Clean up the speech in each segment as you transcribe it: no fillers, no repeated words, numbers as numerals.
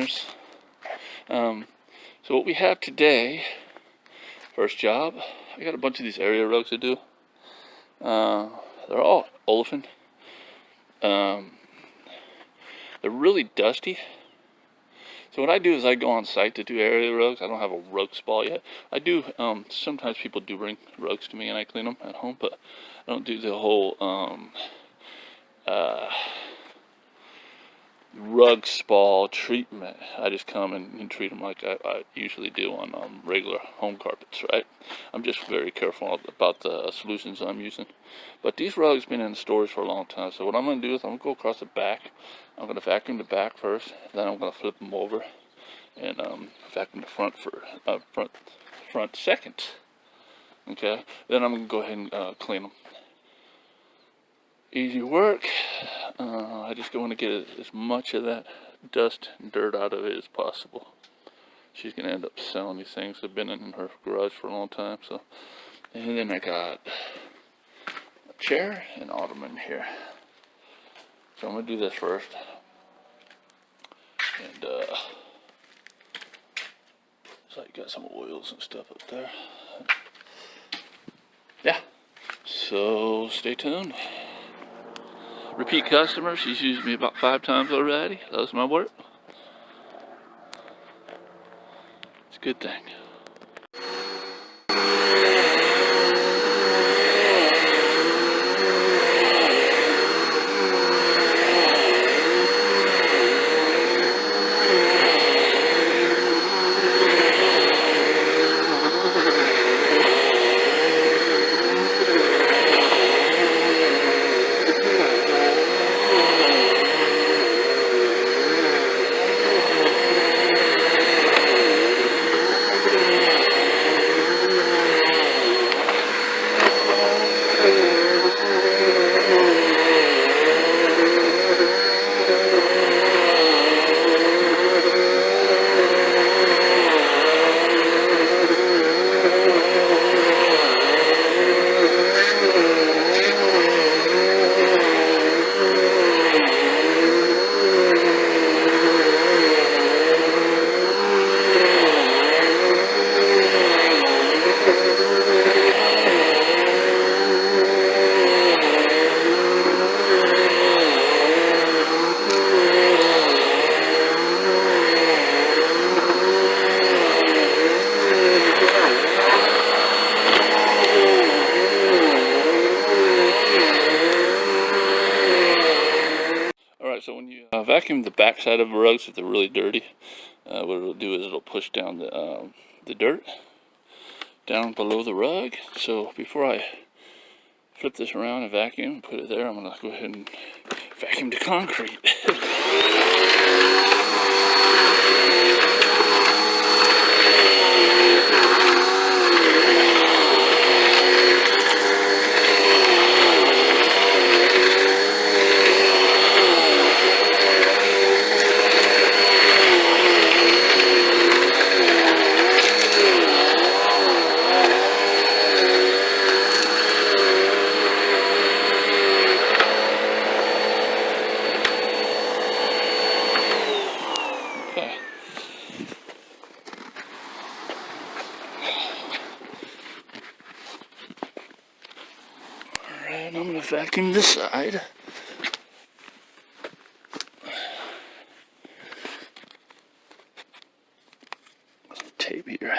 customers. So what we have today, first job, I got a bunch of these area rugs to do. They're all olefin. They're really dusty. So what I do is I go on site to do area rugs. I don't have a rug spa yet. I do, sometimes people do bring rugs to me and I clean them at home, but I don't do the whole rug spa treatment. I just come and treat them like I usually do on regular home carpets, right? I'm just very careful about the solutions I'm using. But these rugs been in storage for a long time, so what I'm going to do is I'm going to go across the back. I'm going to vacuum the back first, then I'm going to flip them over and vacuum the front for front second. Okay, then I'm going to go ahead and clean them. Easy work. I just want to get as much of that dust and dirt out of it as possible. She's going to end up selling these things. They've been in her garage for a long time. So, and then I got a chair and ottoman here. So I'm going to do this first. And so I got some oils and stuff up there. Yeah. So stay tuned. Repeat customer. She's used me about 5 times already. Loves my work. It's a good thing. So when you vacuum the back side of the rugs if they're really dirty, what it'll do is it'll push down the dirt down below the rug. So before I flip this around and vacuum and put it there, I'm going to go ahead and vacuum the concrete. And I'm going to vacuum this side. Some tape here.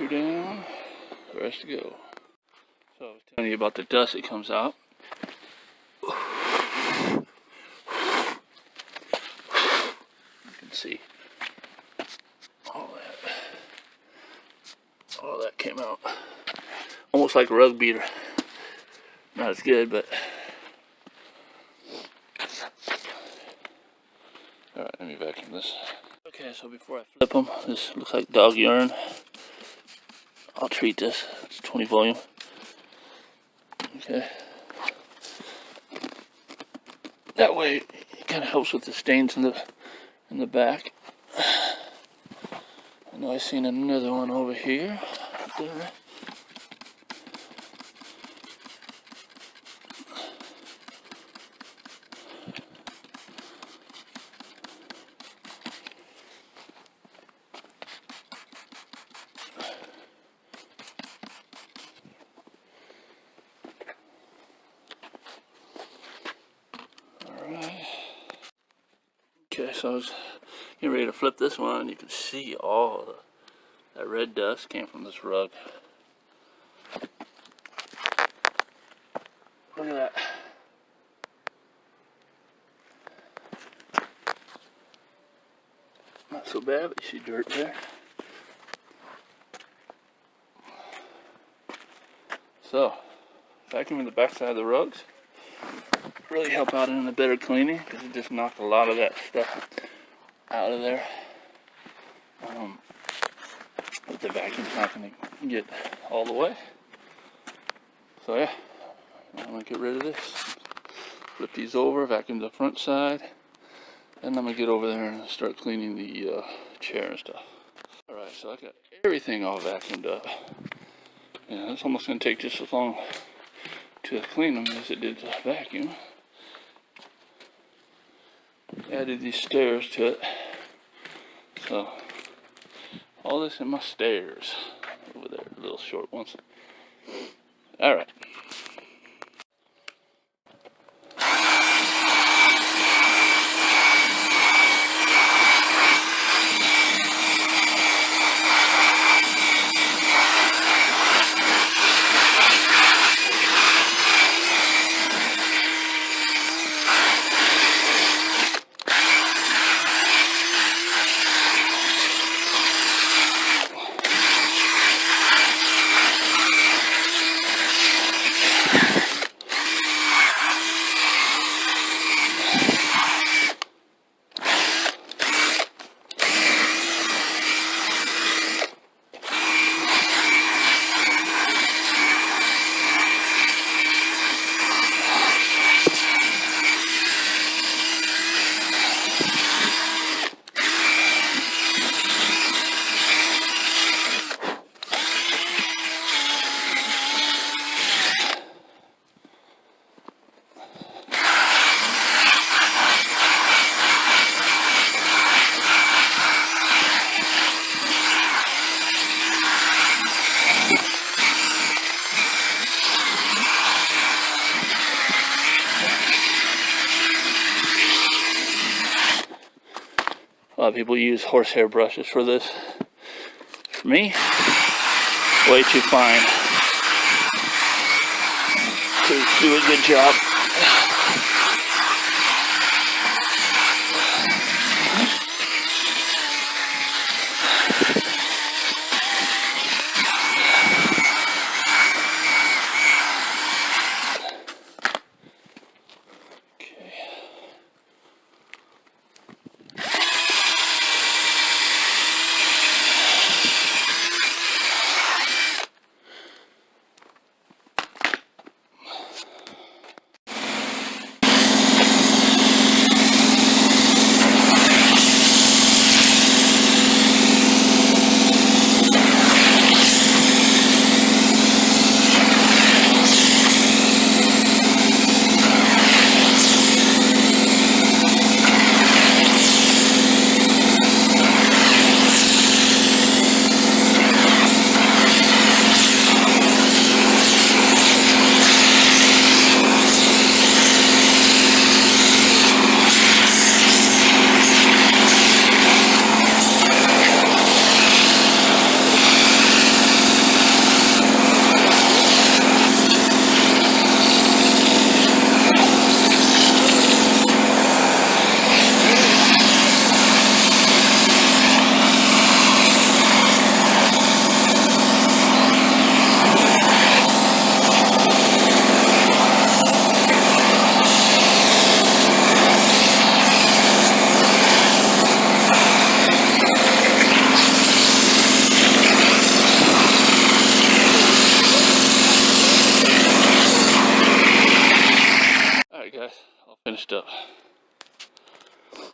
Two down, the rest to go. So I was telling you about the dust that comes out. You can see all that came out. Almost like a rug beater. Not as good, but alright, let me vacuum this. Okay, so before I flip them, this looks like dog urine. I'll treat this. It's 20 volume. Okay. That way, it kind of helps with the stains in the back. I know I seen another one over here. There. Okay, so I was getting ready to flip this one. You can see all that red dust came from this rug. Look at that. Not so bad, but you see dirt there. So, vacuuming the backside of the rugs really help out in the better cleaning because it just knocked a lot of that stuff out of there. But the vacuum's not going to get all the way. So yeah, I'm going to get rid of this. Flip these over, vacuum the front side. Then I'm going to get over there and start cleaning the chair and stuff. Alright, so I got everything all vacuumed up. Yeah, it's almost going to take just as long to clean them as it did to vacuum. Added these stairs to it. So, all this in my stairs over there, little short ones. Alright. A lot of people use horsehair brushes for this. For me, way too fine to do a good job.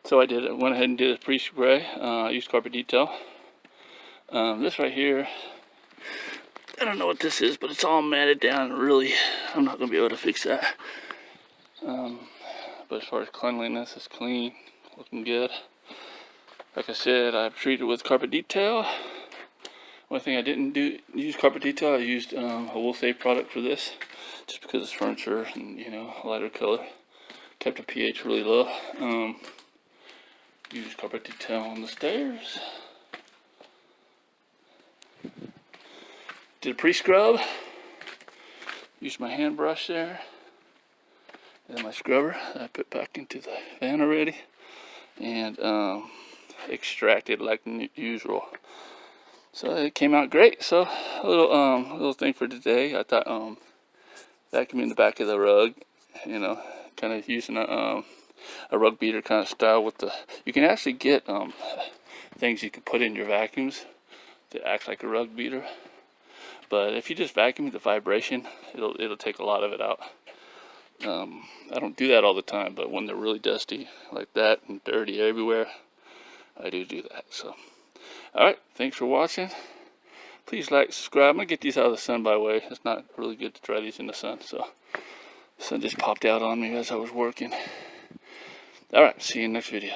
So I went ahead and did a pre-spray. I used carpet detail. This right here, I don't know what this is, but it's all matted down. Really, I'm not going to be able to fix that. But as far as cleanliness, it's clean, looking good. Like I said, I've treated with carpet detail. One thing I didn't use carpet detail, I used a wool safe product for this, just because it's furniture and, you know, lighter color. Kept the pH really low. Used carpet detail on the stairs. Did a pre-scrub. Used my hand brush there. And my scrubber that I put back into the van already. And extracted like usual. So it came out great. So a little thing for today. I thought vacuuming the back of the rug, you know, kind of using a rug beater kind of style with the. You can actually get things you can put in your vacuums to act like a rug beater. But if you just vacuum the vibration, it'll take a lot of it out. I don't do that all the time, but when they're really dusty like that and dirty everywhere, I do that. So, alright, thanks for watching. Please like, subscribe. I'm going to get these out of the sun, by the way. It's not really good to dry these in the sun, so the sun just popped out on me as I was working. Alright, see you in the next video.